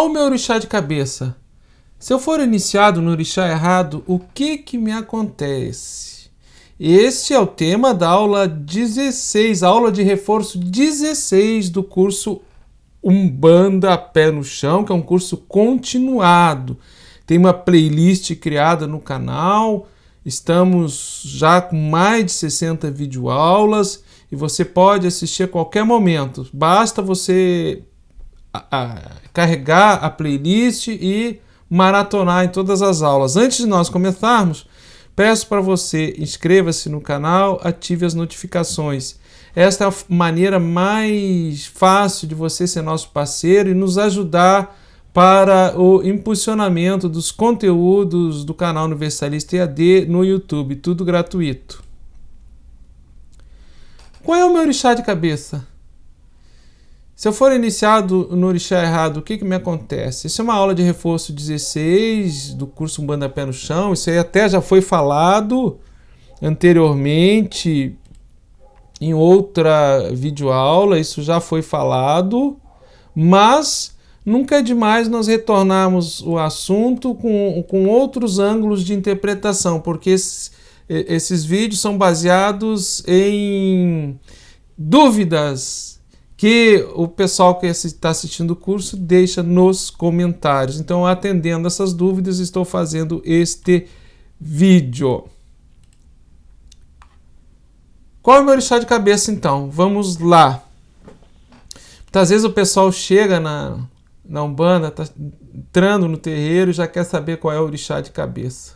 Qual o meu orixá de cabeça? Se eu for iniciado no orixá errado, o que me acontece? Este é o tema da aula 16, aula de reforço 16 do curso Umbanda Pé no Chão, que é um curso continuado. Tem uma playlist criada no canal, estamos já com mais de 60 videoaulas e você pode assistir a qualquer momento. Basta você carregar a playlist e maratonar em todas as aulas. Antes de nós começarmos, peço para você inscreva-se no canal, ative as notificações. Esta é a maneira mais fácil de você ser nosso parceiro e nos ajudar para o impulsionamento dos conteúdos do canal Universalista EAD no YouTube, tudo gratuito. Qual é o meu orixá de cabeça? Se eu for iniciado no orixá errado, o que me acontece? Isso é uma aula de reforço 16 do curso Umbanda Pé no Chão. Isso aí até já foi falado anteriormente em outra videoaula. Isso já foi falado, mas nunca é demais nós retornarmos o assunto com outros ângulos de interpretação, porque esses vídeos são baseados em dúvidas que o pessoal que está assistindo o curso deixa nos comentários. Então, atendendo essas dúvidas, estou fazendo este vídeo. Qual é o meu orixá de cabeça, então? Vamos lá. Muitas vezes o pessoal chega na Umbanda, está entrando no terreiro e já quer saber qual é o orixá de cabeça.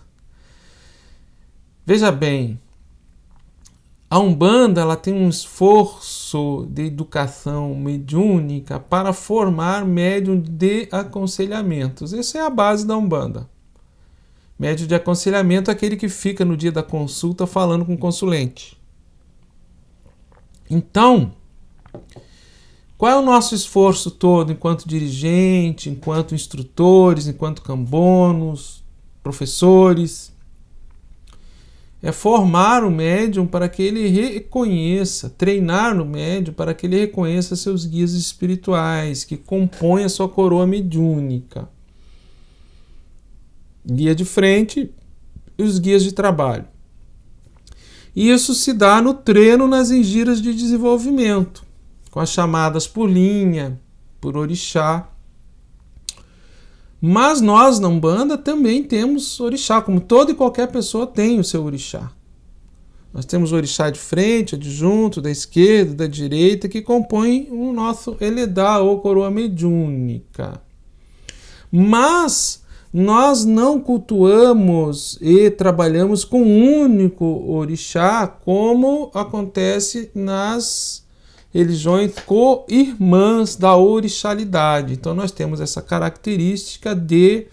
Veja bem, a Umbanda ela tem um esforço de educação mediúnica para formar médium de aconselhamentos. Essa é a base da Umbanda. Médium de aconselhamento é aquele que fica no dia da consulta falando com o consulente. Então, qual é o nosso esforço todo enquanto dirigente, enquanto instrutores, enquanto cambonos, professores? É formar o médium para que ele reconheça, treinar no médium para que ele reconheça seus guias espirituais, que compõem a sua coroa mediúnica. Guia de frente e os guias de trabalho. E isso se dá no treino nas engiras de desenvolvimento, com as chamadas por linha, por orixá. Mas nós, na Umbanda, também temos orixá, como toda e qualquer pessoa tem o seu orixá. Nós temos o orixá de frente, adjunto, da esquerda, da direita, que compõem o nosso Eledá, ou coroa mediúnica. Mas nós não cultuamos e trabalhamos com um único orixá, como acontece nas religiões co-irmãs da orixalidade. Então nós temos essa característica de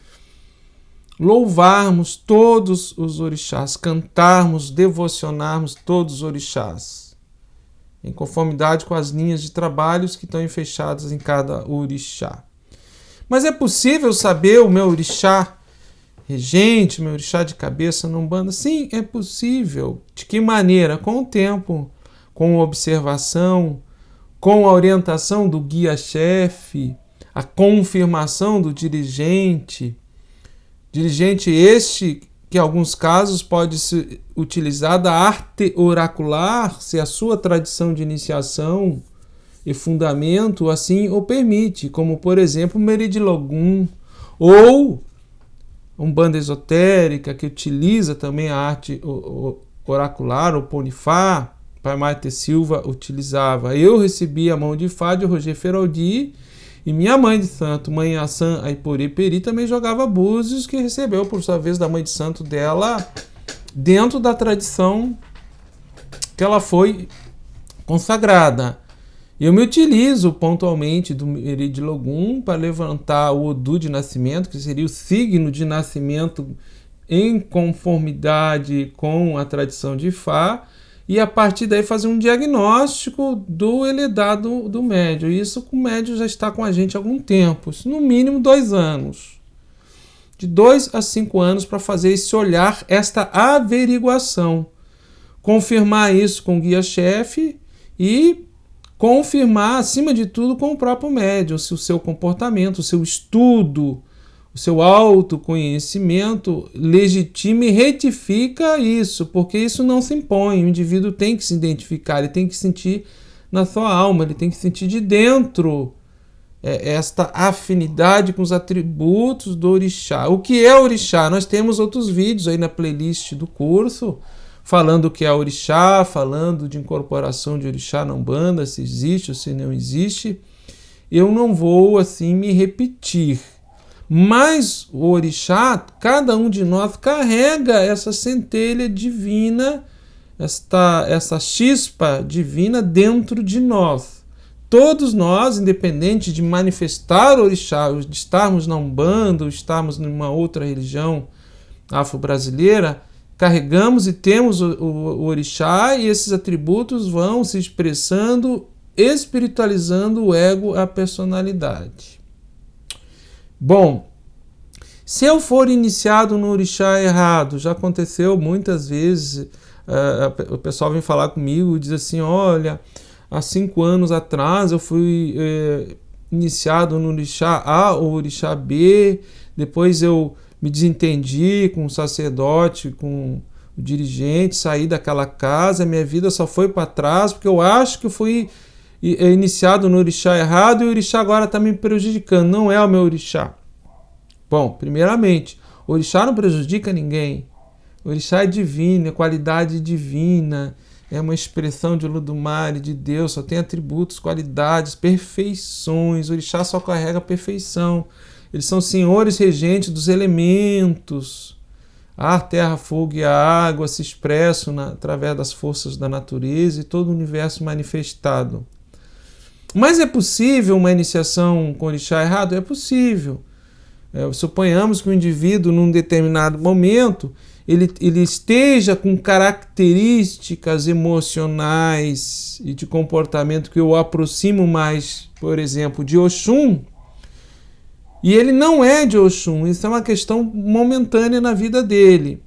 louvarmos todos os orixás, cantarmos, devocionarmos todos os orixás, em conformidade com as linhas de trabalhos que estão fechadas em cada orixá. Mas é possível saber o meu orixá regente, o meu orixá de cabeça na Umbanda? Sim, é possível. De que maneira? Com o tempo, com observação, com a orientação do guia-chefe, a confirmação do dirigente. Dirigente este que, em alguns casos, pode se utilizar da arte oracular, se a sua tradição de iniciação e fundamento assim o permite, como, por exemplo, Meridilogum, ou Umbanda esotérica, que utiliza também a arte oracular, o Ponifá. Pai Marte Silva utilizava. Eu recebi a mão de Fá de Roger Feraldi e minha mãe de santo, Mãe Assan Aipori Peri, também jogava búzios, que recebeu, por sua vez, da mãe de santo dela, dentro da tradição que ela foi consagrada. Eu me utilizo pontualmente do Meridilogum para levantar o Odu de nascimento, que seria o signo de nascimento em conformidade com a tradição de Fá, e a partir daí fazer um diagnóstico do Eledá do médium. Isso o médium já está com a gente há algum tempo, no mínimo 2 anos. De 2 a 5 anos para fazer esse olhar, esta averiguação. Confirmar isso com o guia-chefe e confirmar, acima de tudo, com o próprio médium, se o seu comportamento, o seu estudo, o seu autoconhecimento legitima e retifica isso, porque isso não se impõe. O indivíduo tem que se identificar, ele tem que sentir na sua alma, ele tem que sentir de dentro esta afinidade com os atributos do orixá. O que é orixá? Nós temos outros vídeos aí na playlist do curso, falando o que é orixá, falando de incorporação de orixá na Umbanda, se existe ou se não existe. Eu não vou assim me repetir. Mas o orixá, cada um de nós carrega essa centelha divina, essa chispa divina dentro de nós. Todos nós, independente de manifestar o orixá, de estarmos na Umbanda, ou estarmos numa outra religião afro-brasileira, carregamos e temos o orixá, e esses atributos vão se expressando, espiritualizando o ego, a personalidade. Bom, se eu for iniciado no orixá errado, já aconteceu muitas vezes, o pessoal vem falar comigo e diz assim, olha, há 5 anos atrás eu fui iniciado no orixá A ou orixá B, depois eu me desentendi com o sacerdote, com o dirigente, saí daquela casa, minha vida só foi para trás, porque eu acho que eu fui iniciado no orixá errado e o orixá agora está me prejudicando, não é o meu orixá. Bom, primeiramente, o orixá não prejudica ninguém, o orixá é divino, é qualidade divina, é uma expressão de Olodumare, de Deus, só tem atributos, qualidades, perfeições, o orixá só carrega perfeição. Eles são senhores regentes dos elementos. Ar, terra, fogo e a água se expressam através das forças da natureza e todo o universo manifestado. Mas é possível uma iniciação com orixá errado? É possível. Suponhamos que o indivíduo, num determinado momento, ele esteja com características emocionais e de comportamento que eu aproximo mais, por exemplo, de Oxum, e ele não é de Oxum, isso é uma questão momentânea na vida dele.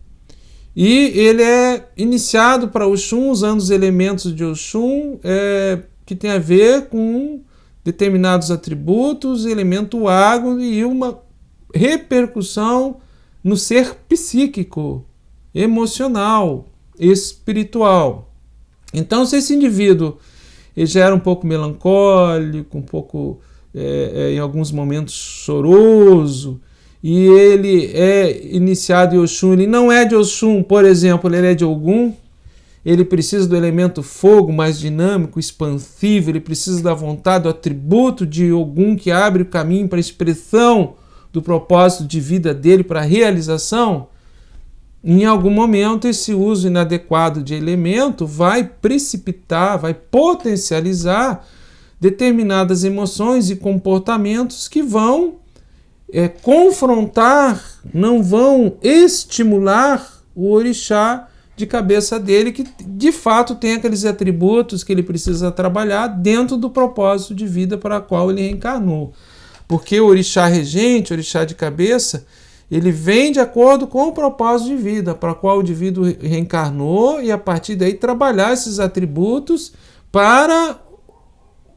E ele é iniciado para Oxum usando os elementos de Oxum que tem a ver com determinados atributos, elemento água e uma repercussão no ser psíquico, emocional, espiritual. Então, se esse indivíduo ele já era um pouco melancólico, um pouco, em alguns momentos, choroso, e ele é iniciado em Oxum, ele não é de Oxum, por exemplo, ele é de Ogum, ele precisa do elemento fogo mais dinâmico, expansivo, ele precisa da vontade, do atributo de Ogum que abre o caminho para a expressão do propósito de vida dele, para a realização. Em algum momento esse uso inadequado de elemento vai precipitar, vai potencializar determinadas emoções e comportamentos que vão confrontar, não vão estimular o orixá de cabeça dele, que de fato tem aqueles atributos que ele precisa trabalhar dentro do propósito de vida para o qual ele reencarnou. Porque o orixá regente, o orixá de cabeça, ele vem de acordo com o propósito de vida para o qual o indivíduo reencarnou, e a partir daí trabalhar esses atributos para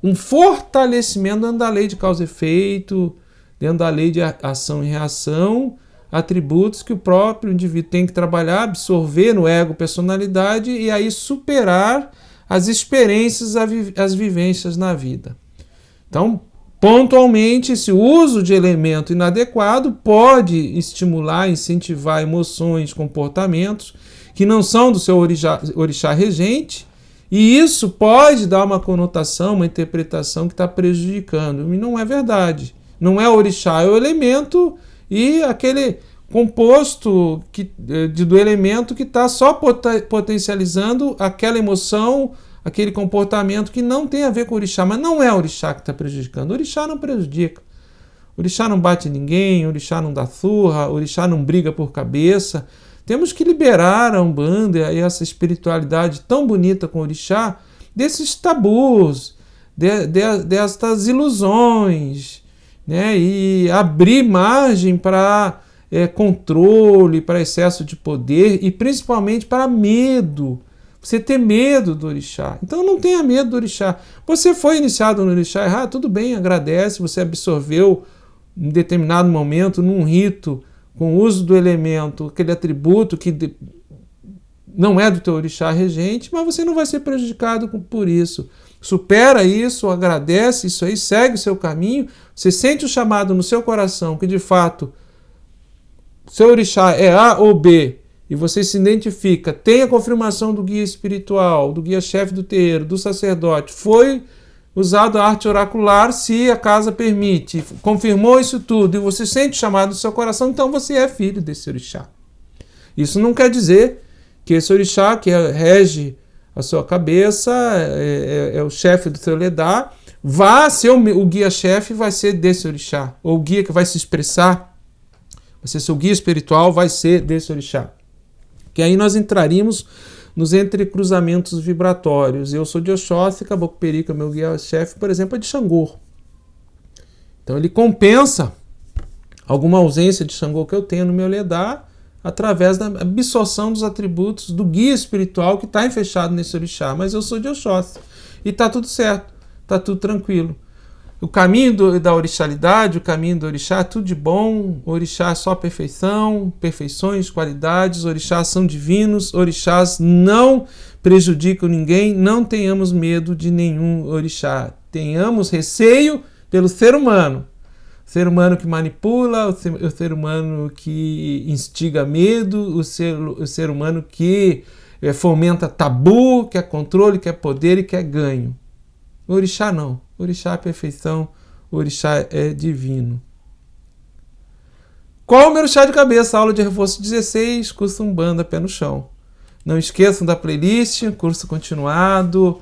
um fortalecimento dentro da lei de causa e efeito, dentro da lei de ação e reação, atributos que o próprio indivíduo tem que trabalhar, absorver no ego personalidade e aí superar as experiências, as vivências na vida. Então, pontualmente, esse uso de elemento inadequado pode estimular, incentivar emoções, comportamentos que não são do seu orixá regente, e isso pode dar uma conotação, uma interpretação que está prejudicando. E não é verdade. Não é o orixá, é o elemento e aquele composto do elemento que está só potencializando aquela emoção, aquele comportamento que não tem a ver com o orixá, mas não é o orixá que está prejudicando. O orixá não prejudica. O orixá não bate ninguém, o orixá não dá surra, o orixá não briga por cabeça. Temos que liberar a Umbanda e essa espiritualidade tão bonita com o orixá desses tabus, destas ilusões, né? E abrir margem para controle, para excesso de poder e principalmente para medo. você ter medo do orixá. Então não tenha medo do orixá. Você foi iniciado no orixá errado, tudo bem, agradece, você absorveu em determinado momento, num rito, com o uso do elemento, aquele atributo que não é do teu orixá regente, mas você não vai ser prejudicado por isso. Supera isso, agradece isso aí, segue o seu caminho, você sente o chamado no seu coração que de fato seu orixá é A ou B, e você se identifica, tem a confirmação do guia espiritual, do guia-chefe do terreiro, do sacerdote, foi usado a arte oracular, se a casa permite, confirmou isso tudo, e você sente o chamado no seu coração, então você é filho desse orixá. Isso não quer dizer que esse orixá que rege a sua cabeça, é o chefe do seu ledá, vá ser o guia-chefe, vai ser desse orixá, ou o guia que vai se expressar, vai ser seu guia espiritual, vai ser desse orixá. Que aí nós entraríamos nos entrecruzamentos vibratórios. Eu sou de Oxóssi, Caboclo Perica, meu guia-chefe, por exemplo, é de Xangô. Então ele compensa alguma ausência de Xangô que eu tenho no meu ledá através da absorção dos atributos do guia espiritual que está enfechado nesse orixá. Mas eu sou de Oxóssi e está tudo certo, está tudo tranquilo. O caminho da orixalidade, o caminho do orixá, tudo de bom. Orixá é só perfeição, perfeições, qualidades. Orixás são divinos, orixás não prejudicam ninguém. Não tenhamos medo de nenhum orixá. Tenhamos receio pelo ser humano. O ser humano que manipula, o ser humano que instiga medo, o ser humano que fomenta tabu, quer controle, quer poder e quer ganho. O orixá não. O orixá é perfeição, o orixá é divino. Qual o meu orixá de cabeça? Aula de reforço 16, curso Umbanda Pé no Chão. Não esqueçam da playlist, curso continuado.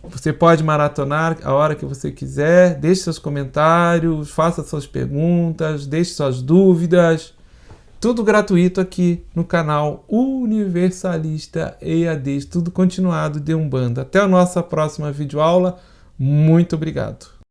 Você pode maratonar a hora que você quiser. Deixe seus comentários, faça suas perguntas, deixe suas dúvidas. Tudo gratuito aqui no canal Universalista EAD. Tudo continuado de Umbanda. Até a nossa próxima videoaula. Muito obrigado.